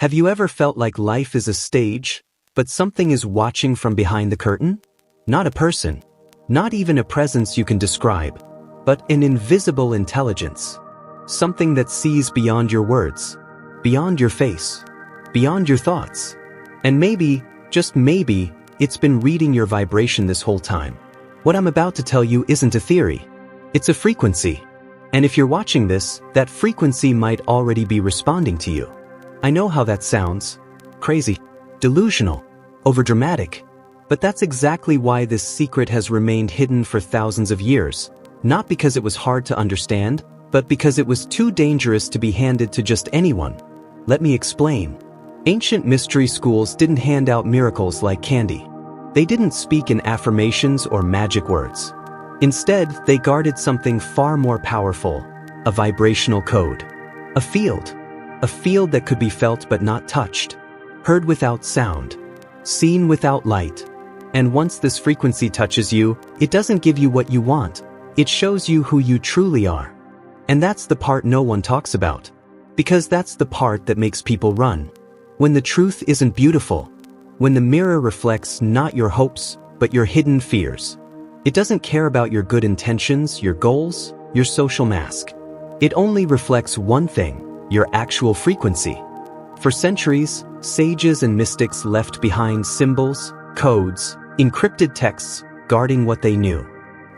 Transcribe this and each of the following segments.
Have you ever felt like life is a stage, but something is watching from behind the curtain? Not a person, not even a presence you can describe, but an invisible intelligence. Something that sees beyond your words, beyond your face, beyond your thoughts. And maybe, just maybe, it's been reading your vibration this whole time. What I'm about to tell you isn't a theory. It's a frequency. And if you're watching this, that frequency might already be responding to you. I know how that sounds. Crazy, delusional, overdramatic. But that's exactly why this secret has remained hidden for thousands of years. Not because it was hard to understand, but because it was too dangerous to be handed to just anyone. Let me explain. Ancient mystery schools didn't hand out miracles like candy. They didn't speak in affirmations or magic words. Instead, they guarded something far more powerful, a vibrational code. A field that could be felt but not touched, heard without sound, seen without light. And once this frequency touches you, it doesn't give you what you want. It shows you who you truly are. And that's the part no one talks about. Because that's the part that makes people run. When the truth isn't beautiful. When the mirror reflects not your hopes, but your hidden fears. It doesn't care about your good intentions, your goals, your social mask. It only reflects one thing, your actual frequency. For centuries, sages and mystics left behind symbols, codes, encrypted texts, guarding what they knew.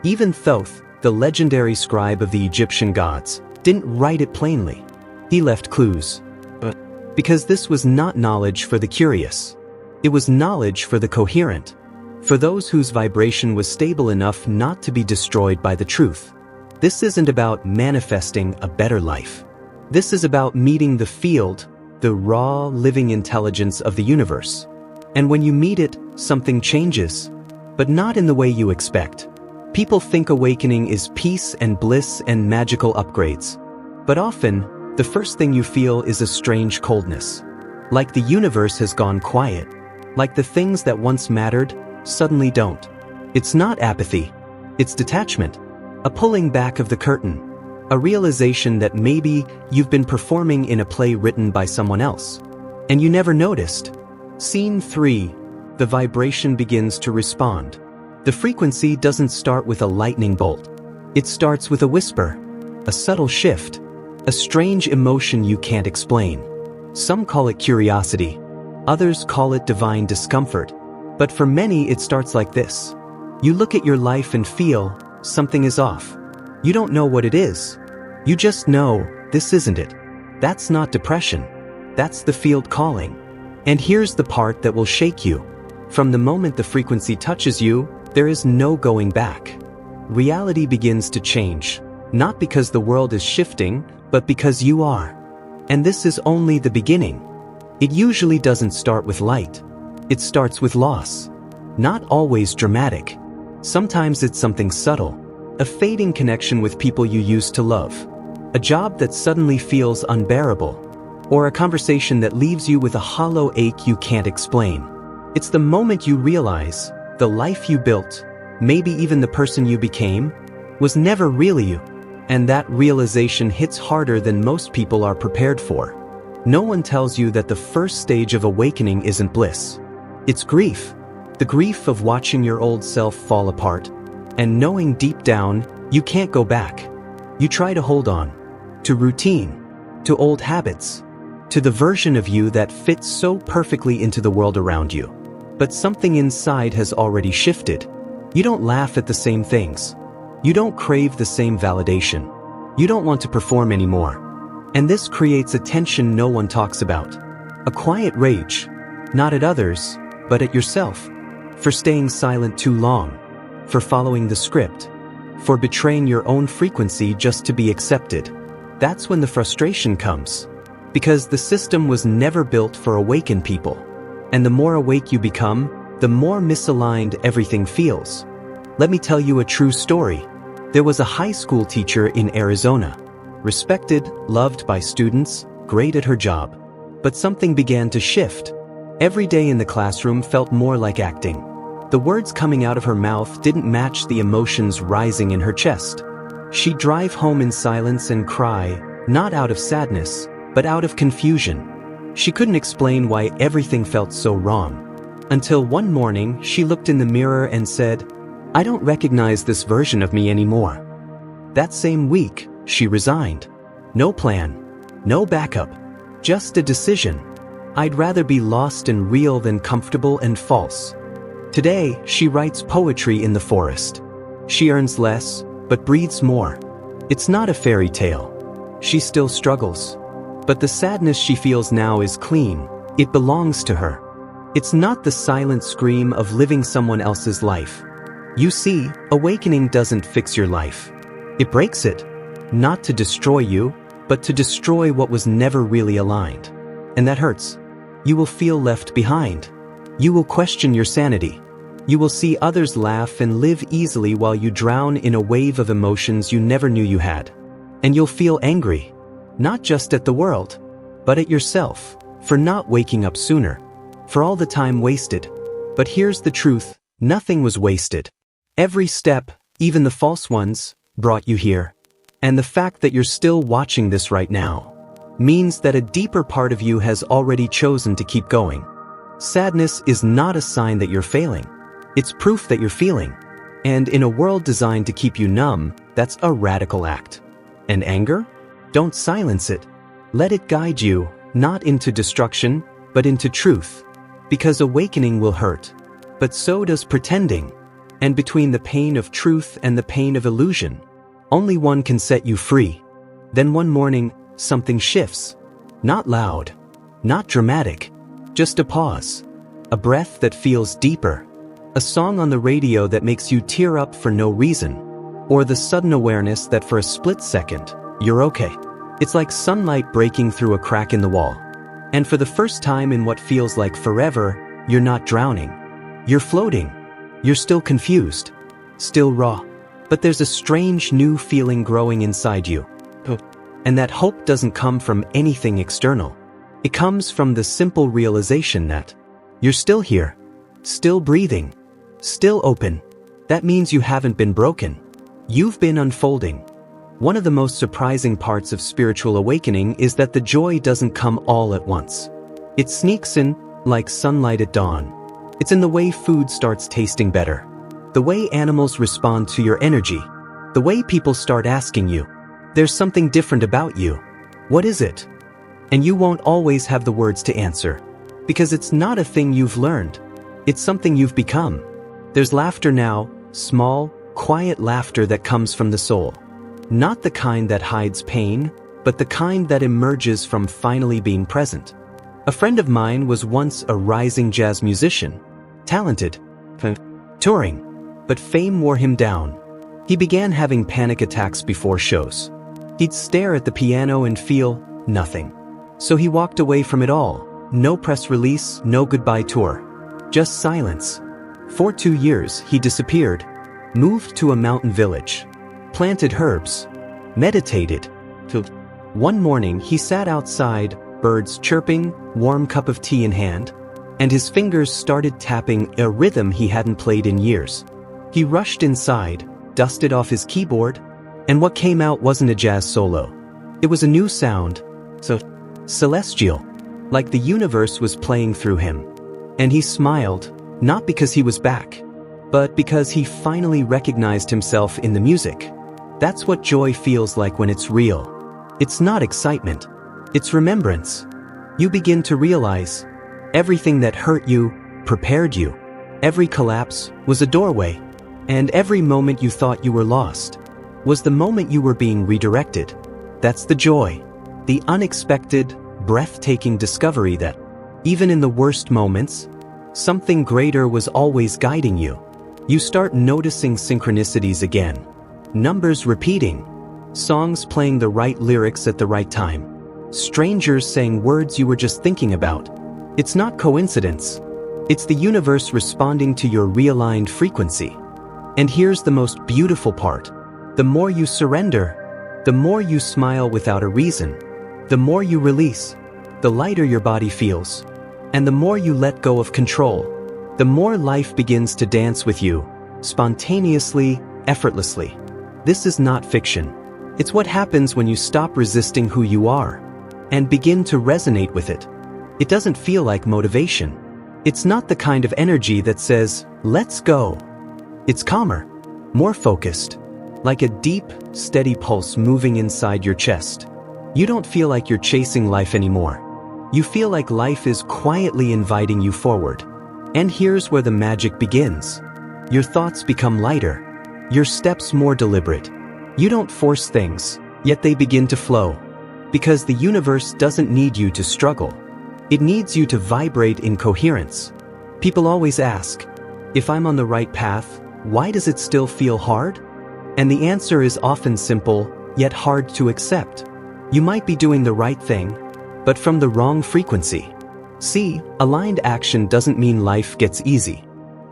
Even Thoth, the legendary scribe of the Egyptian gods, didn't write it plainly. He left clues. But because this was not knowledge for the curious. It was knowledge for the coherent. For those whose vibration was stable enough not to be destroyed by the truth. This isn't about manifesting a better life. This is about meeting the field, the raw, living intelligence of the universe. And when you meet it, something changes. But not in the way you expect. People think awakening is peace and bliss and magical upgrades. But often, the first thing you feel is a strange coldness. Like the universe has gone quiet. Like the things that once mattered, suddenly don't. It's not apathy. It's detachment. A pulling back of the curtain. A realization that maybe you've been performing in a play written by someone else. And you never noticed. Scene 3. The vibration begins to respond. The frequency doesn't start with a lightning bolt. It starts with a whisper. A subtle shift. A strange emotion you can't explain. Some call it curiosity. Others call it divine discomfort. But for many it starts like this. You look at your life and feel, something is off. You don't know what it is. You just know, this isn't it. That's not depression. That's the field calling. And here's the part that will shake you. From the moment the frequency touches you, there is no going back. Reality begins to change. Not because the world is shifting, but because you are. And this is only the beginning. It usually doesn't start with light. It starts with loss. Not always dramatic. Sometimes it's something subtle. A fading connection with people you used to love. A job that suddenly feels unbearable. Or a conversation that leaves you with a hollow ache you can't explain. It's the moment you realize the life you built, maybe even the person you became, was never really you. And that realization hits harder than most people are prepared for. No one tells you that the first stage of awakening isn't bliss. It's grief. The grief of watching your old self fall apart. And knowing deep down, you can't go back. You try to hold on. To routine. To old habits. To the version of you that fits so perfectly into the world around you. But something inside has already shifted. You don't laugh at the same things. You don't crave the same validation. You don't want to perform anymore. And this creates a tension no one talks about. A quiet rage. Not at others, but at yourself. For staying silent too long. For following the script. For betraying your own frequency just to be accepted. That's when the frustration comes. Because the system was never built for awakened people. And the more awake you become, the more misaligned everything feels. Let me tell you a true story. There was a high school teacher in Arizona. Respected, loved by students, great at her job. But something began to shift. Every day in the classroom felt more like acting. The words coming out of her mouth didn't match the emotions rising in her chest. She'd drive home in silence and cry, not out of sadness, but out of confusion. She couldn't explain why everything felt so wrong. Until one morning, she looked in the mirror and said, "I don't recognize this version of me anymore." That same week, she resigned. No plan, no backup, just a decision. I'd rather be lost and real than comfortable and false. Today, she writes poetry in the forest. She earns less, but breathes more. It's not a fairy tale. She still struggles. But the sadness she feels now is clean. It belongs to her. It's not the silent scream of living someone else's life. You see, awakening doesn't fix your life. It breaks it. Not to destroy you, but to destroy what was never really aligned. And that hurts. You will feel left behind. You will question your sanity. You will see others laugh and live easily while you drown in a wave of emotions you never knew you had. And you'll feel angry. Not just at the world, but at yourself, for not waking up sooner. For all the time wasted. But here's the truth, nothing was wasted. Every step, even the false ones, brought you here. And the fact that you're still watching this right now means that a deeper part of you has already chosen to keep going. Sadness is not a sign that you're failing. It's proof that you're feeling. And in a world designed to keep you numb, that's a radical act. And anger? Don't silence it. Let it guide you, not into destruction, but into truth. Because awakening will hurt. But so does pretending. And between the pain of truth and the pain of illusion, only one can set you free. Then one morning, something shifts. Not loud. Not dramatic. Just a pause. A breath that feels deeper. A song on the radio that makes you tear up for no reason. Or the sudden awareness that for a split second, you're okay. It's like sunlight breaking through a crack in the wall. And for the first time in what feels like forever, you're not drowning. You're floating. You're still confused. Still raw. But there's a strange new feeling growing inside you. And that hope doesn't come from anything external. It comes from the simple realization that you're still here. Still breathing. Still open. That means you haven't been broken. You've been unfolding. One of the most surprising parts of spiritual awakening is that the joy doesn't come all at once. It sneaks in, like sunlight at dawn. It's in the way food starts tasting better. The way animals respond to your energy. The way people start asking you, "There's something different about you. What is it?" And you won't always have the words to answer. Because it's not a thing you've learned. It's something you've become. There's laughter now, small, quiet laughter that comes from the soul. Not the kind that hides pain, but the kind that emerges from finally being present. A friend of mine was once a rising jazz musician. Talented. Touring. But fame wore him down. He began having panic attacks before shows. He'd stare at the piano and feel nothing. So he walked away from it all. No press release, no goodbye tour. Just silence. For 2 years, he disappeared. Moved to a mountain village. Planted herbs. Meditated. One morning, he sat outside, birds chirping, warm cup of tea in hand, and his fingers started tapping a rhythm he hadn't played in years. He rushed inside, dusted off his keyboard, and what came out wasn't a jazz solo. It was a new sound, so celestial, like the universe was playing through him. And he smiled, not because he was back, but because he finally recognized himself in the music. That's what joy feels like when it's real. It's not excitement. It's remembrance. You begin to realize everything that hurt you prepared you. Every collapse was a doorway. And every moment you thought you were lost was the moment you were being redirected. That's the joy. The unexpected, breathtaking discovery that, even in the worst moments, something greater was always guiding you. You start noticing synchronicities again. Numbers repeating. Songs playing the right lyrics at the right time. Strangers saying words you were just thinking about. It's not coincidence. It's the universe responding to your realigned frequency. And here's the most beautiful part. The more you surrender, the more you smile without a reason, the more you release, the lighter your body feels. And the more you let go of control, the more life begins to dance with you, spontaneously, effortlessly. This is not fiction. It's what happens when you stop resisting who you are and begin to resonate with it. It doesn't feel like motivation. It's not the kind of energy that says, let's go. It's calmer, more focused, like a deep, steady pulse moving inside your chest. You don't feel like you're chasing life anymore. You feel like life is quietly inviting you forward. And here's where the magic begins. Your thoughts become lighter, your steps more deliberate. You don't force things, yet they begin to flow. Because the universe doesn't need you to struggle. It needs you to vibrate in coherence. People always ask, if I'm on the right path, why does it still feel hard? And the answer is often simple, yet hard to accept. You might be doing the right thing, but from the wrong frequency. See, aligned action doesn't mean life gets easy.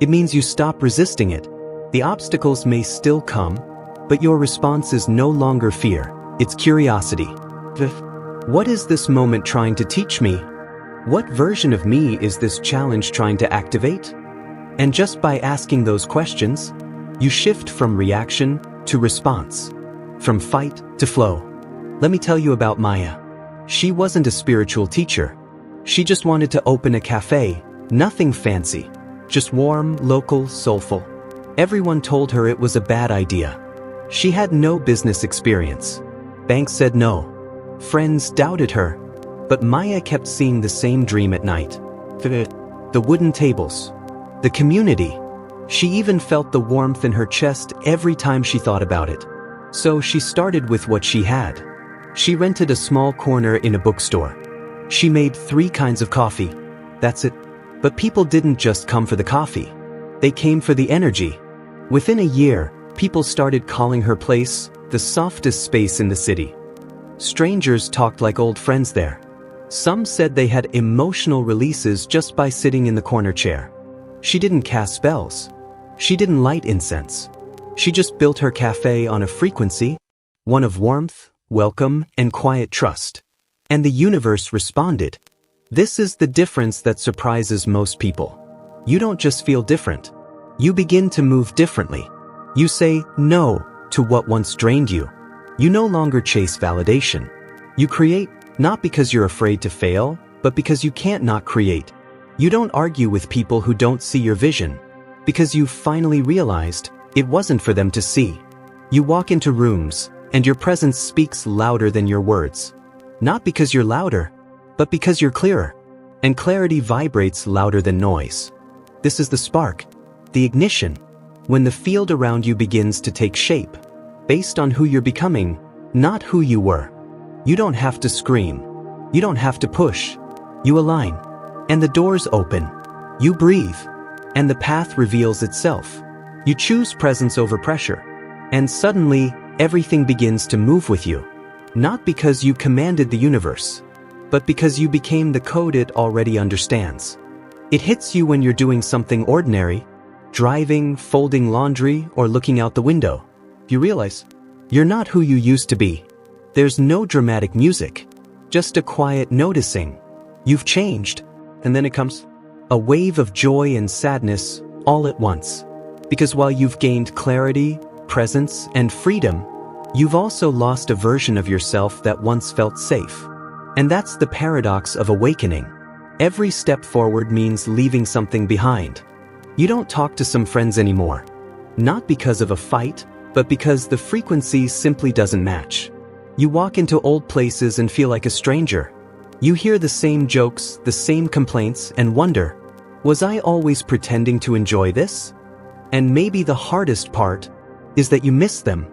It means you stop resisting it. The obstacles may still come, but your response is no longer fear, it's curiosity. What is this moment trying to teach me? What version of me is this challenge trying to activate? And just by asking those questions, you shift from reaction to response, from fight to flow. Let me tell you about Maya. She wasn't a spiritual teacher. She just wanted to open a cafe, nothing fancy, just warm, local, soulful. Everyone told her it was a bad idea. She had no business experience. Banks said no. Friends doubted her. But Maya kept seeing the same dream at night. The wooden tables. The community. She even felt the warmth in her chest every time she thought about it. So she started with what she had. She rented a small corner in a bookstore. She made 3 kinds of coffee. That's it. But people didn't just come for the coffee. They came for the energy. Within a year, people started calling her place the softest space in the city. Strangers talked like old friends there. Some said they had emotional releases just by sitting in the corner chair. She didn't cast spells. She didn't light incense. She just built her cafe on a frequency, one of warmth, welcome, and quiet trust. And the universe responded. This is the difference that surprises most people. You don't just feel different. You begin to move differently. You say no to what once drained you. You no longer chase validation. You create, not because you're afraid to fail, but because you can't not create. You don't argue with people who don't see your vision, because you've finally realized it wasn't for them to see. You walk into rooms, and your presence speaks louder than your words. Not because you're louder, but because you're clearer. And clarity vibrates louder than noise. This is the spark, the ignition, when the field around you begins to take shape, based on who you're becoming, not who you were. You don't have to scream. You don't have to push. You align. And the doors open. You breathe. And the path reveals itself. You choose presence over pressure. And suddenly, everything begins to move with you. Not because you commanded the universe, but because you became the code it already understands. It hits you when you're doing something ordinary, driving, folding laundry, or looking out the window. You realize you're not who you used to be. There's no dramatic music, just a quiet noticing. You've changed. And then it comes a wave of joy and sadness all at once. Because while you've gained clarity, presence, and freedom, you've also lost a version of yourself that once felt safe. And that's the paradox of awakening. Every step forward means leaving something behind. You don't talk to some friends anymore. Not because of a fight, but because the frequency simply doesn't match. You walk into old places and feel like a stranger. You hear the same jokes, the same complaints, and wonder, was I always pretending to enjoy this? And maybe the hardest part is that you miss them.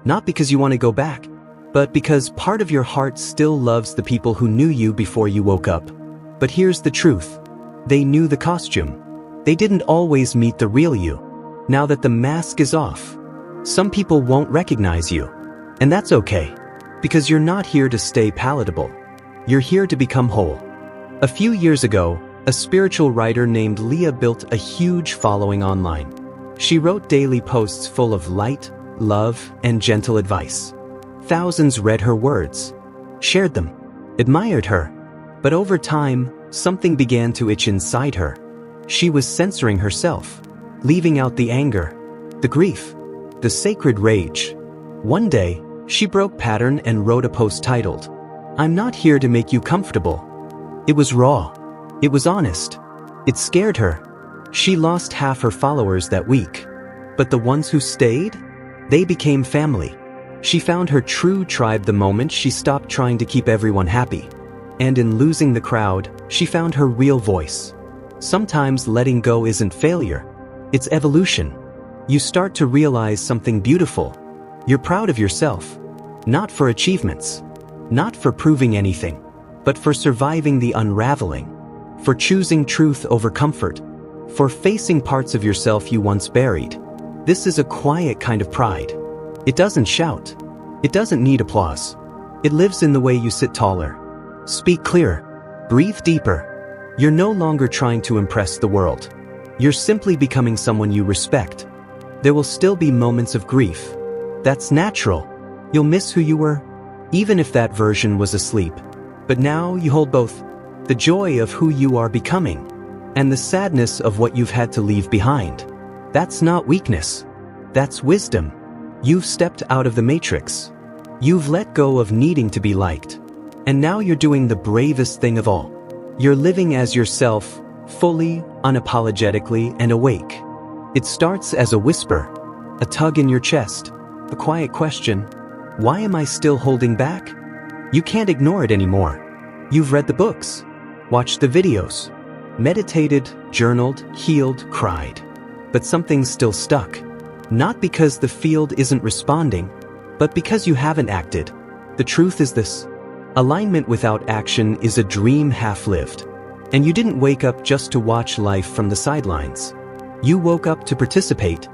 Not because you want to go back, but because part of your heart still loves the people who knew you before you woke up. But here's the truth. They knew the costume. They didn't always meet the real you. Now that the mask is off, some people won't recognize you. And that's okay. Because you're not here to stay palatable. You're here to become whole. A few years ago, a spiritual writer named Leah built a huge following online. She wrote daily posts full of light, love, and gentle advice. Thousands read her words, shared them, admired her. But over time, something began to itch inside her. She was censoring herself, leaving out the anger, the grief, the sacred rage. One day, she broke pattern and wrote a post titled, "I'm not here to make you comfortable." It was raw, It was honest. It scared her. She lost half her followers that week. But the ones who stayed? They became family. She found her true tribe the moment she stopped trying to keep everyone happy. And in losing the crowd, she found her real voice. Sometimes letting go isn't failure. It's evolution. You start to realize something beautiful. You're proud of yourself. Not for achievements. Not for proving anything. But for surviving the unraveling. For choosing truth over comfort. For facing parts of yourself you once buried. This is a quiet kind of pride. It doesn't shout. It doesn't need applause. It lives in the way you sit taller. Speak clearer. Breathe deeper. You're no longer trying to impress the world. You're simply becoming someone you respect. There will still be moments of grief. That's natural. You'll miss who you were, even if that version was asleep. But now you hold both. The joy of who you are becoming, and the sadness of what you've had to leave behind. That's not weakness. That's wisdom. You've stepped out of the matrix. You've let go of needing to be liked. And now you're doing the bravest thing of all. You're living as yourself, fully, unapologetically, and awake. It starts as a whisper, a tug in your chest, a quiet question, why am I still holding back? You can't ignore it anymore. You've read the books, watched the videos, meditated, journaled, healed, cried. But something's still stuck. Not because the field isn't responding, but because you haven't acted. The truth is this. Alignment without action is a dream half-lived. And you didn't wake up just to watch life from the sidelines. You woke up to participate.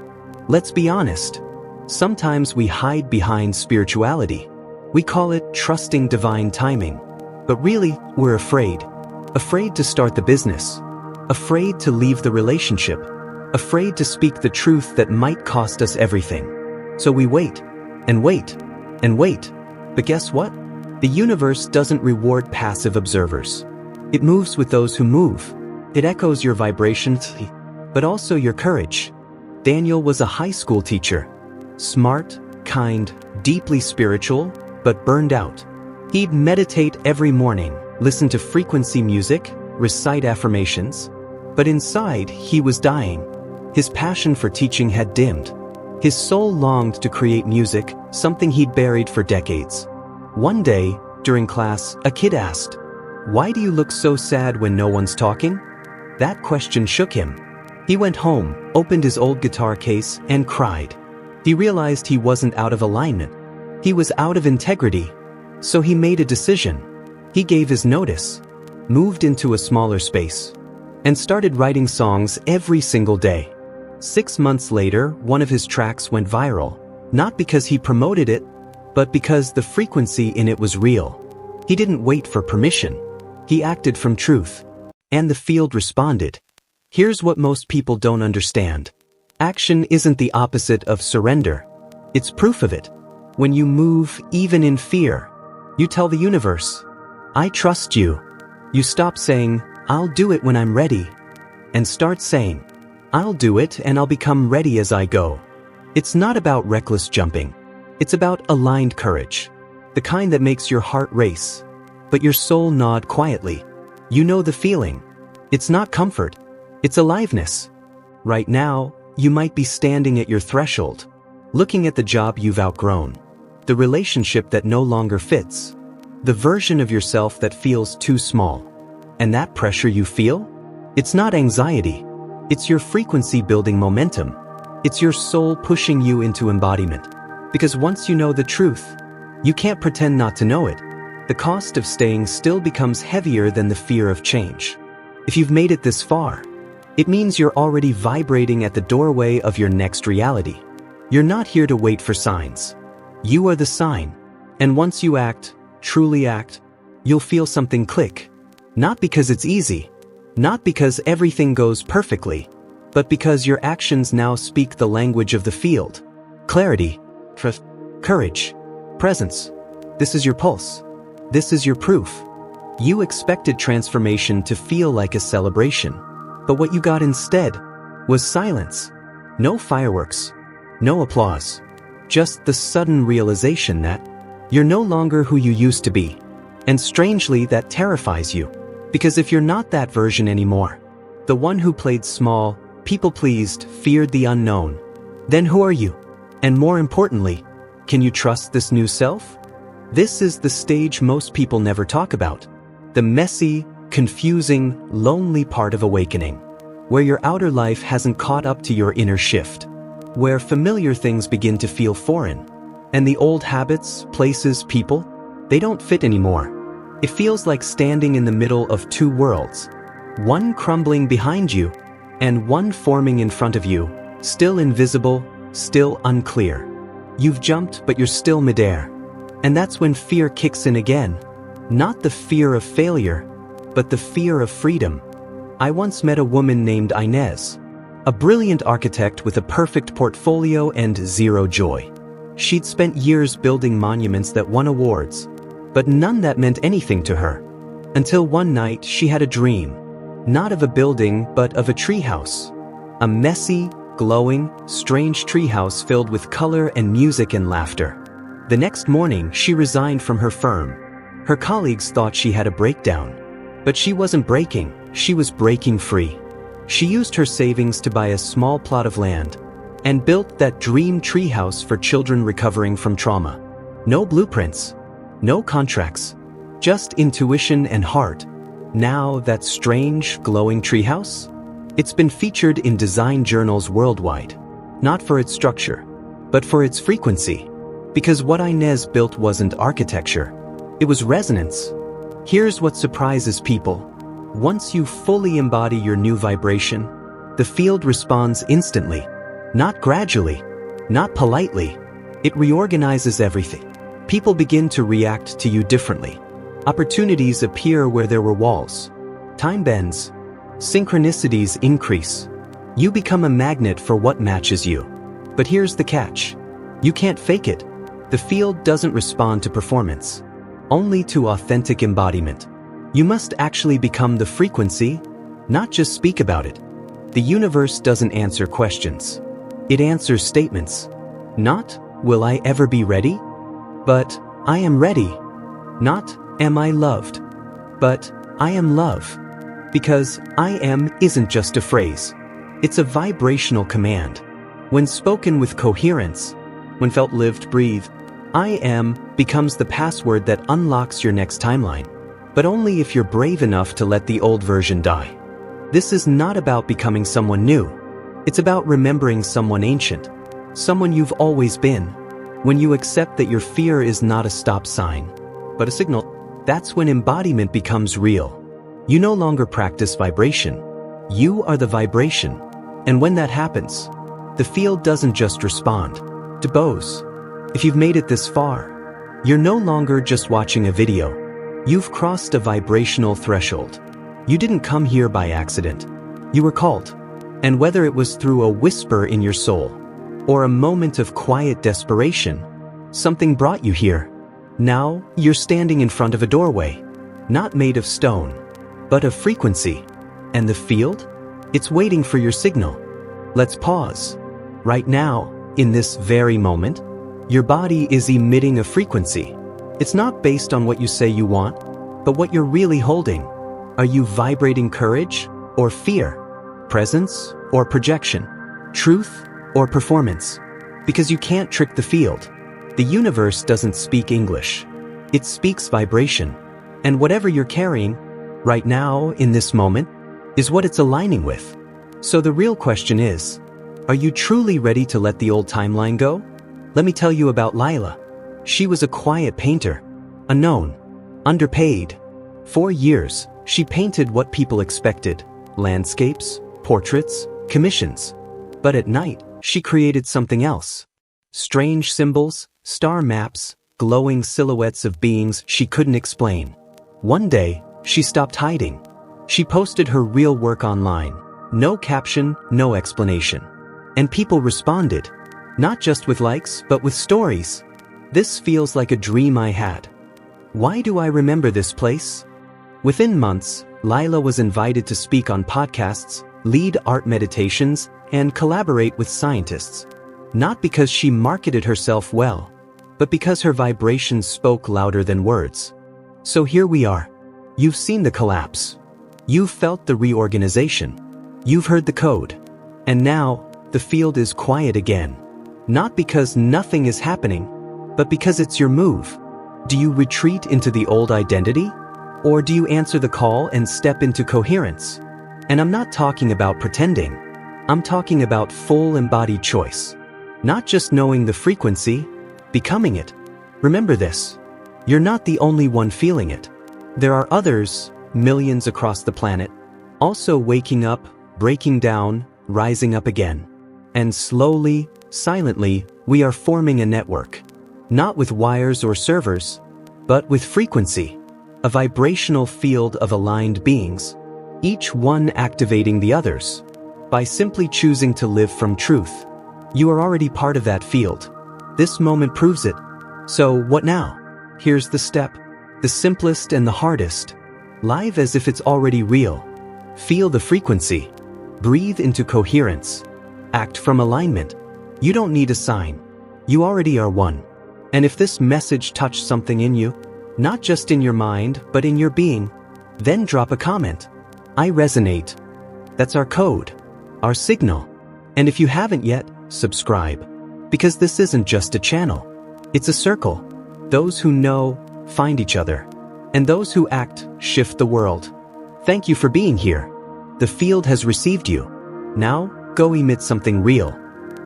Let's be honest. Sometimes we hide behind spirituality. We call it trusting divine timing. But really, we're afraid. Afraid to start the business. Afraid to leave the relationship. Afraid to speak the truth that might cost us everything. So we wait, and wait, and wait. But guess what? The universe doesn't reward passive observers. It moves with those who move. It echoes your vibrations, but also your courage. Daniel was a high school teacher. Smart, kind, deeply spiritual, but burned out. He'd meditate every morning, listen to frequency music, recite affirmations. But inside, he was dying. His passion for teaching had dimmed. His soul longed to create music, something he'd buried for decades. One day, during class, a kid asked, "Why do you look so sad when no one's talking?" That question shook him. He went home, opened his old guitar case, and cried. He realized he wasn't out of alignment. He was out of integrity. So he made a decision. He gave his notice, moved into a smaller space, and started writing songs every single day. 6 months later, one of his tracks went viral, not because he promoted it, but because the frequency in it was real. He didn't wait for permission. He acted from truth. And the field responded. Here's what most people don't understand. Action isn't the opposite of surrender. It's proof of it. When you move, even in fear, you tell the universe, I trust you. You stop saying, I'll do it when I'm ready, and start saying, I'll do it and I'll become ready as I go. It's not about reckless jumping. It's about aligned courage. The kind that makes your heart race, but your soul nod quietly. You know the feeling. It's not comfort. It's aliveness. Right now, you might be standing at your threshold, looking at the job you've outgrown, the relationship that no longer fits, the version of yourself that feels too small. And that pressure you feel? It's not anxiety. It's your frequency building momentum. It's your soul pushing you into embodiment. Because once you know the truth, you can't pretend not to know it. The cost of staying still becomes heavier than the fear of change. If you've made it this far, it means you're already vibrating at the doorway of your next reality. You're not here to wait for signs. You are the sign. And once you act, truly act, you'll feel something click. Not because it's easy, not because everything goes perfectly, but because your actions now speak the language of the field. Clarity, trust, courage, presence. This is your pulse. This is your proof. You expected transformation to feel like a celebration, but what you got instead was silence. No fireworks, no applause, just the sudden realization that you're no longer who you used to be. And strangely, that terrifies you. Because if you're not that version anymore, the one who played small, people-pleased, feared the unknown, then who are you? And more importantly, can you trust this new self? This is the stage most people never talk about. The messy, confusing, lonely part of awakening, where your outer life hasn't caught up to your inner shift, where familiar things begin to feel foreign, and the old habits, places, people, they don't fit anymore. It feels like standing in the middle of two worlds, one crumbling behind you, and one forming in front of you, still invisible, still unclear. You've jumped, but you're still midair. And that's when fear kicks in again. Not the fear of failure, but the fear of freedom. I once met a woman named Inez, a brilliant architect with a perfect portfolio and zero joy. She'd spent years building monuments that won awards, but none that meant anything to her. Until one night she had a dream, not of a building, but of a treehouse. A messy, glowing, strange treehouse filled with color and music and laughter. The next morning, she resigned from her firm. Her colleagues thought she had a breakdown. But she wasn't breaking, she was breaking free. She used her savings to buy a small plot of land and built that dream treehouse for children recovering from trauma. No blueprints, no contracts, just intuition and heart. Now that strange, glowing treehouse? It's been featured in design journals worldwide, not for its structure, but for its frequency. Because what Inez built wasn't architecture, it was resonance. Here's what surprises people. Once you fully embody your new vibration, the field responds instantly, not gradually, not politely. It reorganizes everything. People begin to react to you differently. Opportunities appear where there were walls. Time bends. Synchronicities increase. You become a magnet for what matches you. But here's the catch. You can't fake it. The field doesn't respond to performance, only to authentic embodiment. You must actually become the frequency, not just speak about it. The universe doesn't answer questions. It answers statements. Not, will I ever be ready? But, I am ready. Not, am I loved? But, I am love. Because, I am isn't just a phrase. It's a vibrational command. When spoken with coherence, when felt lived, breathed, I am becomes the password that unlocks your next timeline. But only if you're brave enough to let the old version die. This is not about becoming someone new. It's about remembering someone ancient. Someone you've always been. When you accept that your fear is not a stop sign, but a signal, that's when embodiment becomes real. You no longer practice vibration. You are the vibration. And when that happens, the field doesn't just respond. To bows. If you've made it this far, you're no longer just watching a video. You've crossed a vibrational threshold. You didn't come here by accident. You were called. And whether it was through a whisper in your soul, or a moment of quiet desperation, something brought you here. Now, you're standing in front of a doorway, not made of stone, but of frequency. And the field? It's waiting for your signal. Let's pause. Right now, in this very moment, your body is emitting a frequency. It's not based on what you say you want, but what you're really holding. Are you vibrating courage or fear? Presence or projection? Truth or performance? Because you can't trick the field. The universe doesn't speak English. It speaks vibration. And whatever you're carrying, right now, in this moment, is what it's aligning with. So the real question is, are you truly ready to let the old timeline go? Let me tell you about Lila. She was a quiet painter, unknown, underpaid. For years, she painted what people expected, landscapes, portraits, commissions. But at night, she created something else. Strange symbols, star maps, glowing silhouettes of beings she couldn't explain. One day, she stopped hiding. She posted her real work online. No caption, no explanation. And people responded. Not just with likes, but with stories. This feels like a dream I had. Why do I remember this place? Within months, Lila was invited to speak on podcasts, lead art meditations, and collaborate with scientists. Not because she marketed herself well, but because her vibrations spoke louder than words. So here we are. You've seen the collapse. You've felt the reorganization. You've heard the code. And now, the field is quiet again. Not because nothing is happening, but because it's your move. Do you retreat into the old identity? Or do you answer the call and step into coherence? And I'm not talking about pretending. I'm talking about full embodied choice. Not just knowing the frequency, becoming it. Remember this. You're not the only one feeling it. There are others, millions across the planet, also waking up, breaking down, rising up again. And slowly, silently, we are forming a network. Not with wires or servers, but with frequency. A vibrational field of aligned beings, each one activating the others. By simply choosing to live from truth, you are already part of that field. This moment proves it. So what now? Here's the step. The simplest and the hardest. Live as if it's already real. Feel the frequency. Breathe into coherence. Act from alignment. You don't need a sign. You already are one. And if this message touched something in you, not just in your mind, but in your being, then drop a comment. I resonate. That's our code. Our signal. And if you haven't yet, subscribe. Because this isn't just a channel. It's a circle. Those who know, find each other. And those who act, shift the world. Thank you for being here. The field has received you. Now, go emit something real.